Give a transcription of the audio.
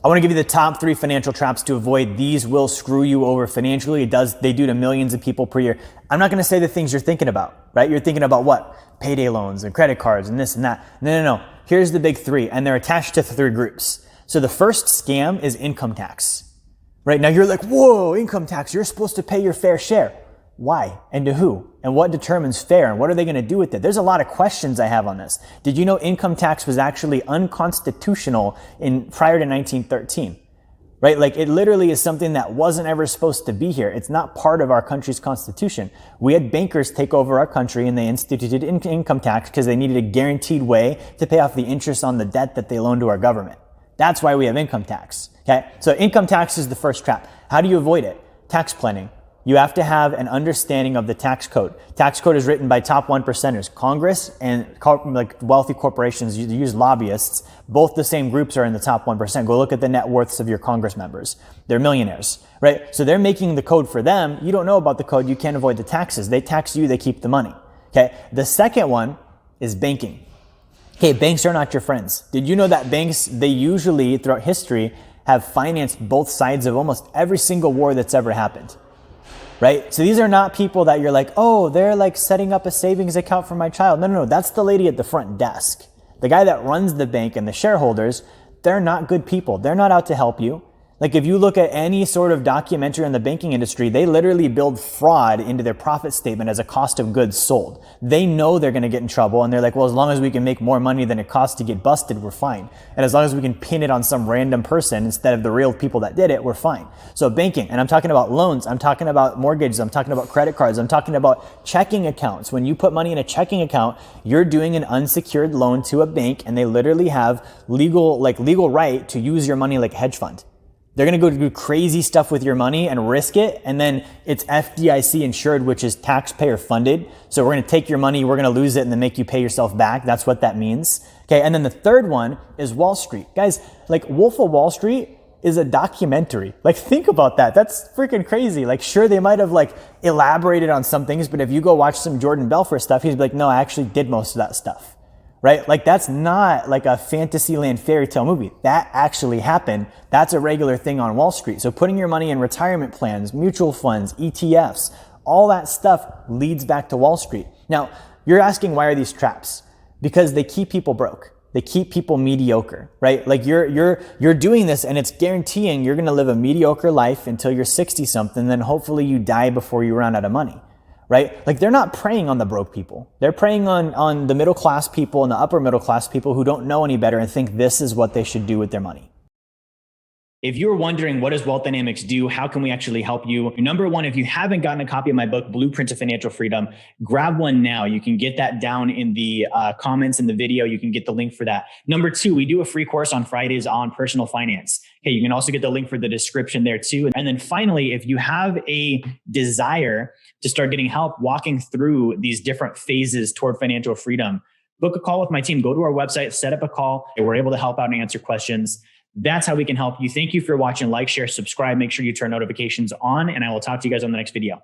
I want to give you the top 3 financial traps to avoid. These will screw you over financially. They do to millions of people per year. I'm not going to say the things you're thinking about, right? You're thinking about what? Payday loans and credit cards and this and that. No. Here's the big 3, and they're attached to 3 groups. So the first scam is income tax, right? Now you're like, whoa, income tax, you're supposed to pay your fair share. Why? And to who? And what determines fair? And what are they going to do with it? There's a lot of questions I have on this. Did you know income tax was actually unconstitutional prior to 1913? Right? Like it literally is something that wasn't ever supposed to be here. It's not part of our country's constitution. We had bankers take over our country and they instituted income tax because they needed a guaranteed way to pay off the interest on the debt that they loaned to our government. That's why we have income tax. Okay? So income tax is the first trap. How do you avoid it? Tax planning. You have to have an understanding of the tax code. Tax code is written by top 1%ers. Congress and like wealthy corporations use lobbyists. Both the same groups are in the top 1%. Go look at the net worths of your Congress members. They're millionaires, right? So they're making the code for them. You don't know about the code. You can't avoid the taxes. They tax you. They keep the money. Okay. The second one is banking. Okay. Banks are not your friends. Did you know that banks, they usually throughout history have financed both sides of almost every single war that's ever happened? Right? So these are not people that you're like, oh, they're like setting up a savings account for my child. No. That's the lady at the front desk. The guy that runs the bank and the shareholders, they're not good people. They're not out to help you. Like if you look at any sort of documentary in the banking industry, they literally build fraud into their profit statement as a cost of goods sold. They know they're going to get in trouble and they're like, well, as long as we can make more money than it costs to get busted, we're fine. And as long as we can pin it on some random person instead of the real people that did it, we're fine. So banking, and I'm talking about loans, I'm talking about mortgages, I'm talking about credit cards, I'm talking about checking accounts. When you put money in a checking account, you're doing an unsecured loan to a bank and they literally have legal right to use your money like a hedge fund. They're going to go do crazy stuff with your money and risk it. And then it's FDIC insured, which is taxpayer funded. So we're going to take your money, we're going to lose it and then make you pay yourself back. That's what that means. Okay. And then the third one is Wall Street. Guys, like Wolf of Wall Street is a documentary. Like think about that. That's freaking crazy. Like sure, they might have like elaborated on some things, but if you go watch some Jordan Belfort stuff, he's like, no, I actually did most of that stuff. Right? Like that's not like a Fantasyland fairy tale movie. That actually happened. That's a regular thing on Wall Street. So putting your money in retirement plans, mutual funds, ETFs, all that stuff leads back to Wall Street. Now, you're asking, why are these traps? Because they keep people broke. They keep people mediocre, right? Like you're doing this and it's guaranteeing you're going to live a mediocre life until you're 60 something. Then hopefully you die before you run out of money. Right? Like they're not preying on the broke people. They're preying on the middle class people and the upper middle class people who don't know any better and think this is what they should do with their money. If you're wondering, what does Wealth Dynamics do? How can we actually help you? Number one, if you haven't gotten a copy of my book, Blueprint to Financial Freedom, grab one now. You can get that down in the comments in the video. You can get the link for that. Number two, we do a free course on Fridays on personal finance. Okay, you can also get the link for the description there too. And then finally, if you have a desire to start getting help walking through these different phases toward financial freedom, book a call with my team. Go to our website, set up a call. We're able to help out and answer questions. That's how we can help you. Thank you for watching. Like, share, subscribe. Make sure you turn notifications on, and I will talk to you guys on the next video.